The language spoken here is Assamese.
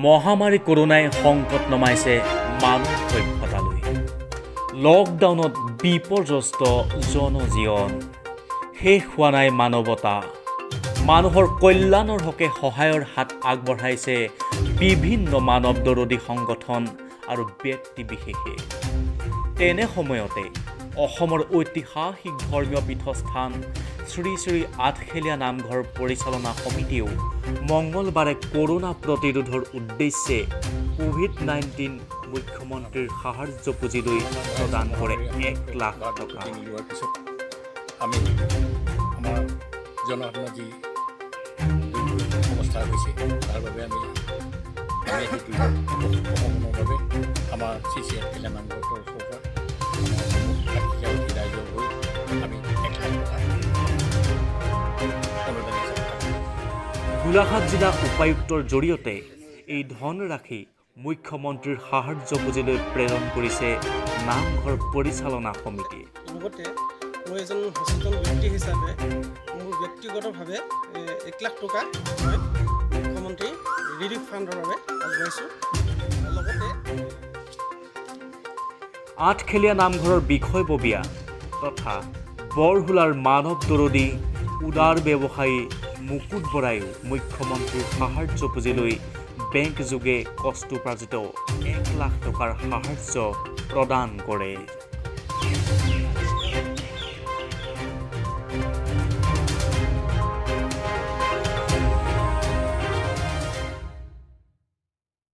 মহামাৰী কৰোনাই সংকট নমাইছে মানৱ সভ্যতালৈ। লকডাউনত বিপৰ্যস্ত জনজীৱন, শেষ হোৱা নাই মানৱতা। মানুহৰ কল্যাণৰ হকে সহায়ৰ হাত আগবঢ়াইছে বিভিন্ন মানৱ দৰদী সংগঠন আৰু ব্যক্তি বিশেষে। তেনে সময়তে অসমৰ ঐতিহাসিক ধৰ্মীয় পীঠস্থান শ্ৰী শ্ৰী আঠখেলীয়া নামঘৰ পৰিচালনা সমিতিয়েও মঙলবাৰে কৰোনা প্ৰতিৰোধৰ উদ্দেশ্যে কোভিড-19 মুখ্যমন্ত্ৰীৰ সাহায্য পুঁজিলৈ প্ৰদান কৰে 1 লাখ টকা। আমি আমাৰ জনসাধাৰণৰ যি অৱস্থা হৈছে তাৰ বাবে আমি সেইটো অসমৰ বাবে আমাৰ শ্ৰী শ্ৰী আঠখেলীয়া নামঘৰৰ তৰফৰ পৰা ৰাইজৰ হৈ আমি 1 লাখ টকা গোলাঘাট জিলা উপায়ুক্তৰ জৰিয়তে এই ধনৰাশি মুখ্যমন্ত্ৰীৰ সাহায্য পুঁজিলৈ প্ৰেৰণ কৰিছে নামঘৰ পৰিচালনা সমিতিয়ে। লগতে মই এজন সচেতন ব্যক্তি হিচাপে মোৰ ব্যক্তিগতভাৱে 1 লাখ টকা মই মুখ্যমন্ত্ৰী ৰিলিফ ফাণ্ডৰ বাবে আগবঢ়াইছোঁ। লগতে আঠখেলীয়া নামঘৰৰ বিষয়ববীয়া তথা বৰহোলাৰ মানৱ দৰদী উদাৰ ব্যৱসায়ী মুকুট বৰায়ো মুখ্যমন্ত্ৰীৰ সাহায্য পুঁজিলৈ বেংকযোগে কষ্টোপাৰ্জিত 1 লাখ টকাৰ সাহায্য প্ৰদান কৰে।